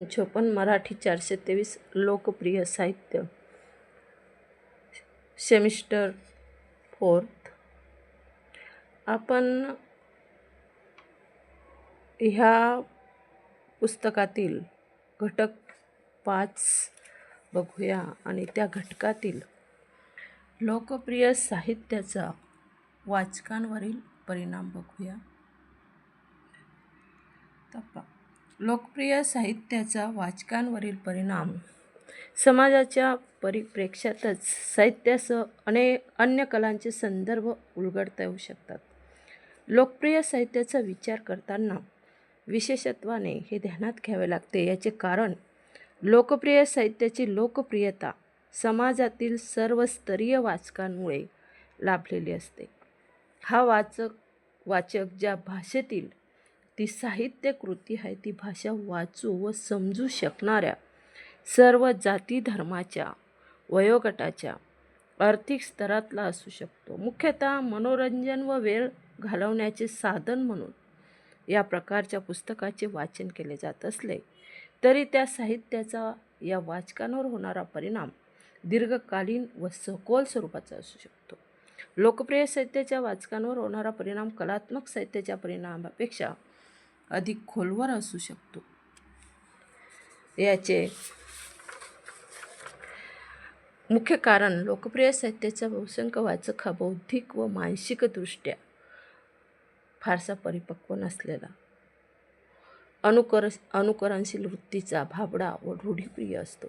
54 मराठी 423 लोकप्रिय साहित्य semester 4th। आपण ह्या पुस्तकातील घटक 5 बघूया आणि त्या घटकातील लोकप्रिय साहित्याचा वाचकांवरील परिणाम बघूया। लोकप्रिय साहित्याचा वाचकांवरील परिणाम समाजाच्या परिप्रेक्ष्यातच साहित्यासह अन्य कलांचे संदर्भ उलगडता येऊ शकतात। लोकप्रिय साहित्याचा विचार करताना विशेषत्वाने हे ध्यानात घ्यावे लागते। याचे कारण लोकप्रिय साहित्याची लोकप्रियता समाजातील सर्व स्तरीय वाचकांमुळे लाभलेली असते। हा वाचक ज्या भाषेतील ती साहित्य कृती आहे ती भाषा वाचू व समजू शकणाऱ्या सर्व जाती धर्माच्या वयोगटाच्या आर्थिक स्तरातला असू शकतो। मुख्यतः मनोरंजन व वेळ घालवण्याचे साधन म्हणून या प्रकारच्या पुस्तकाचे वाचन केले जात असले तरी त्या साहित्याचा या वाचकांवर होणारा परिणाम दीर्घकालीन व सखोल स्वरूपाचा असू शकतो। लोकप्रिय साहित्याच्या वाचकांवर होणारा परिणाम कलात्मक साहित्याच्या परिणामापेक्षा अधिक खोलवर असू शकतो। याचे मुख्य कारण लोकप्रिय साहित्याचा बहुसंख्य वाचक हा बौद्धिक व मानसिकदृष्ट्या फारसा परिपक्व नसलेला, अनुकरणशील वृत्तीचा, भाबडा व रूढीप्रिय असतो।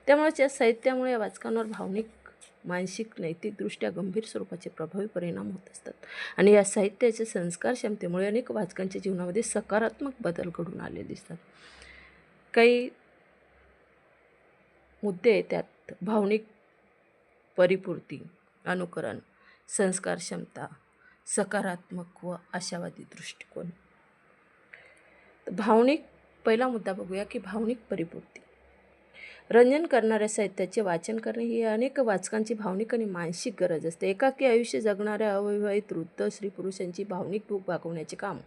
त्यामुळे या साहित्यामुळे या वाचकांवर भावनिक, मानसिक, नैतिकदृष्ट्या गंभीर स्वरूपाचे प्रभावी परिणाम होत असतात आणि या साहित्याच्या संस्कार क्षमतेमुळे अनेक वाचकांच्या जीवनामध्ये सकारात्मक बदल घडून आले दिसतात। काही मुद्दे त्यात भावनिक परिपूर्ती, अनुकरण, संस्कार क्षमता, सकारात्मक व आशावादी दृष्टिकोन। भावनिक पहिला मुद्दा बघूया की भावनिक परिपूर्ती। रंजन करणाऱ्या साहित्याचे वाचन करणे ही अनेक वाचकांची भावनिक आणि मानसिक गरज असते। एकाकी आयुष्य जगणाऱ्या अविवाहित वृद्ध स्त्री पुरुषांची भावनिक भूक भागवण्याचे काम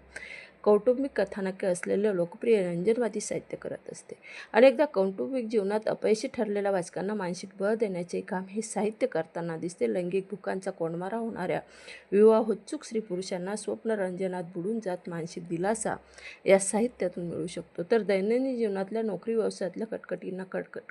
कौटुंबिक कथानके असलेले लोकप्रिय रंजनवादी साहित्य करत असते। अनेकदा कौटुंबिक जीवनात अपयशी ठरलेल्या वाचकांना मानसिक बळ देण्याचे काम हे साहित्य करताना दिसते। लैंगिक भूकांचा कोंडमारा होणाऱ्या विवाहोत्सुक स्त्री पुरुषांना स्वप्नरंजनात बुडून जात मानसिक दिलासा या साहित्यातून मिळू शकतो, तर दैनंदिन जीवनातल्या नोकरी व्यवसायातल्या कटकटींना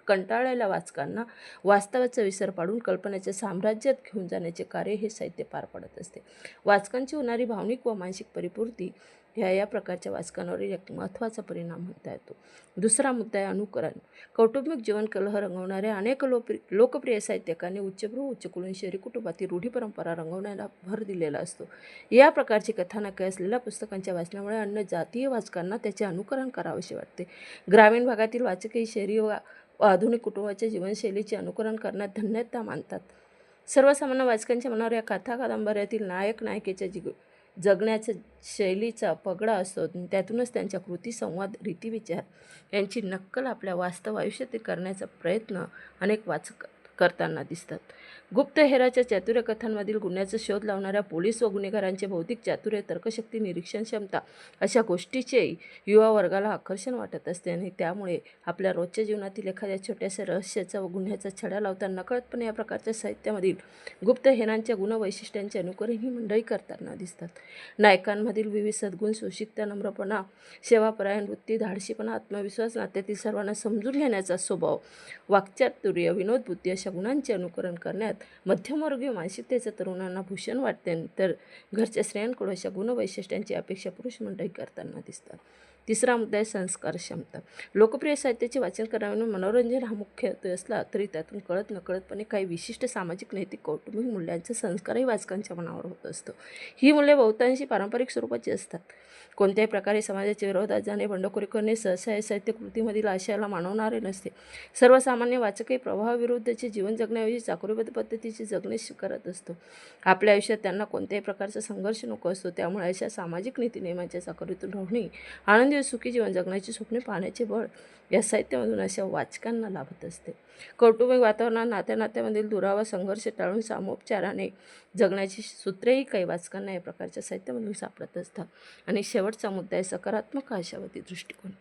कंटाळलेल्या वाचकांना वास्तवाचा विसर पाडून कल्पनेच्या साम्राज्यात घेऊन जाण्याचे कार्य हे साहित्य पार पाडत असते। वाचकांची होणारी भावनिक व मानसिक परिपूर्ती या प्रकारच्या वाचकांवरील एक महत्त्वाचा परिणाम म्हणता येतो। दुसरा मुद्दा आहे अनुकरण। कौटुंबिक जीवन कलह रंगवणाऱ्या अनेक लोकप्रिय साहित्यकांनी उच्चभ्रू उच्चकुलीन शहरी कुटुंबातील रूढी परंपरा रंगवण्याला भर दिलेला असतो। या प्रकारची कथानके असलेल्या पुस्तकांच्या वाचनामुळे अन्य जातीय वाचकांना त्याचे अनुकरण करावेसे वाटते। ग्रामीण भागातील वाचकही शहरी व आधुनिक कुटुंबाच्या जीवनशैलीचे अनुकरण करण्यात धन्यता मानतात। सर्वसामान्य वाचकांच्या मनावर या कथा कादंबऱ्यातील नायक नायिकेच्या जगण्याच्या शैलीचा पगडा असतो। त्यातूनच त्यांच्या कृती, संवाद, रीतिविचार यांची नक्कल आपल्या वास्तव आयुष्यात करण्याचा प्रयत्न अनेक वाचक करताना दिसतात। गुप्तहेराच्या चातुर्य कथांमधील गुन्ह्याचा शोध लावणाऱ्या पोलीस व गुन्हेगारांचे बौद्धिक चातुर्य, तर्कशक्ती, निरीक्षण क्षमता अशा गोष्टीचेही युवा वर्गाला आकर्षण वाटत असते आणि त्यामुळे आपल्या रोजच्या जीवनातील एखाद्या छोट्याशा रहस्याचा व गुन्ह्याचा छडा लावताना नकळतपणे या प्रकारच्या साहित्यामधील गुप्तहेरांच्या गुणवैशिष्ट्यांचे अनुकरण ही मंडळी करताना दिसतात। नायकांमधील विविध सद्गुण, सुशिक्षितता, नम्रपणा, सेवापरायण वृत्ती, धाडसीपणा, आत्मविश्वास, नात्यातील सर्वांना समजून घेण्याचा स्वभाव, वाक्चातुर्य, विनोदबुद्धी अशा गुणांचे अनुकरण करण्यात मध्यमवर्गीय मानसिकतेच्या तरुणांना भूषण वाटते, तर घरच्या स्त्रियांकडून अशा गुणवैशिष्ट्यांची अपेक्षा पुरुष मंडळी करताना दिसतात। तिसरा मुद्दा आहे संस्कार क्षमता। लोकप्रिय साहित्याचे वाचन करण्याने मनोरंजन हा मुख्य हेतू असला तरी त्यातून कळत नकळतपणे काही विशिष्ट सामाजिक, नैतिक, कौटुंबिक मूल्यांचा संस्कारही वाचकांच्या मनावर होत असतो। ही मूल्ये बहुतांशी पारंपरिक स्वरूपाची असतात। कोणत्याही प्रकारे समाजाच्या विरोधात जाणे, बंडखोरी करणे सहसा या साहित्य कृतीमधील आशयाला मानवणारे नसते। सर्वसामान्य वाचकही प्रवाहाविरुद्धचे जीवन जगण्याऐवजी चाकोरीबद्ध पद्धतीचे जगणे स्वीकारत असतो। आपल्या आयुष्यात त्यांना कोणत्याही प्रकारचा संघर्ष नको असतो। त्यामुळे अशा सामाजिक नीतिनियमांच्या चाकोरीतून राहून आनंदी व सुखी जीवन जगण्याची स्वप्ने पाहण्याचे बळ या साहित्यामधून अशा वाचकांना लाभत असते। कौटुंबिक वातावरणात नात्यामधील दुरावा, संघर्ष टाळून सामोपचाराने जगण्याची सूत्रेही काही वाचकांना या प्रकारच्या साहित्यामधून सापडत असतात। आणि शेवटचा मुद्दा आहे सकारात्मक आशावादी दृष्टिकोन।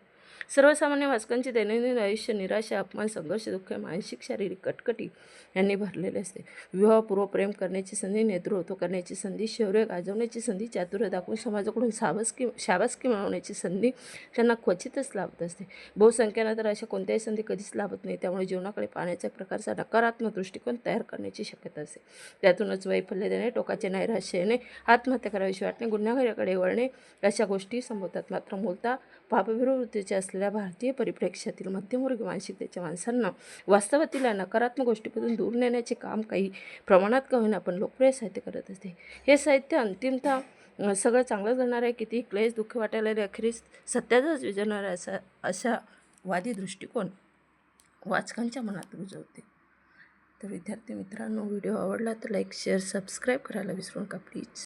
सर्वसामान्य वाचकांचे दैनंदिन आयुष्य निराशा, अपमान, संघर्ष, दुःख, मानसिक शारीरिक कटकटी यांनी भरलेले असते. विवाहपूर्व प्रेम करण्याची संधी, नेतृत्व करण्याची संधी, शौर्य गाजवण्याची संधी, चातुर्य दाखवून समाजाकडून शाबासकी मिळवण्याची संधी त्यांना क्वचितच लाभत असते. बहुसंख्यानं तर अशा कोणत्याही संधी कधीच लाभत नाही. त्यामुळे जीवनाकडे पाहण्याच्या प्रकारचा नकारात्मक दृष्टिकोन तयार करण्याची शक्यता असते. त्यातूनच वैफल्य देणे, टोकाचे नैराश्य येणे, आत्महत्या करावीशी वाटणे, गुन्हेगारीकडे वळणे अशा गोष्टी संभवतात. मात्र मूलतः पापविरवृत्तीचे असलेल्या भारतीय परिप्रेक्ष्यातील मध्यमवर्गीय मानसिकतेच्या माणसांना वास्तवातील या नकारात्मक गोष्टीपासून दूर नेण्याचे काम काही प्रमाणात का होईना पण लोकप्रिय साहित्य करत असते. हे साहित्य अंतिमतः सगळं चांगलं घडणार आहे, किती क्लेश दुःख वाटायला अखेरीस सत्यातच विजणार आहे अशा वादी दृष्टिकोन वाचकांच्या मनात रुजवते. तर विद्यार्थी मित्रांनो, व्हिडिओ आवडला तर लाईक शेअर सबस्क्राईब करायला विसरू नका प्लीज.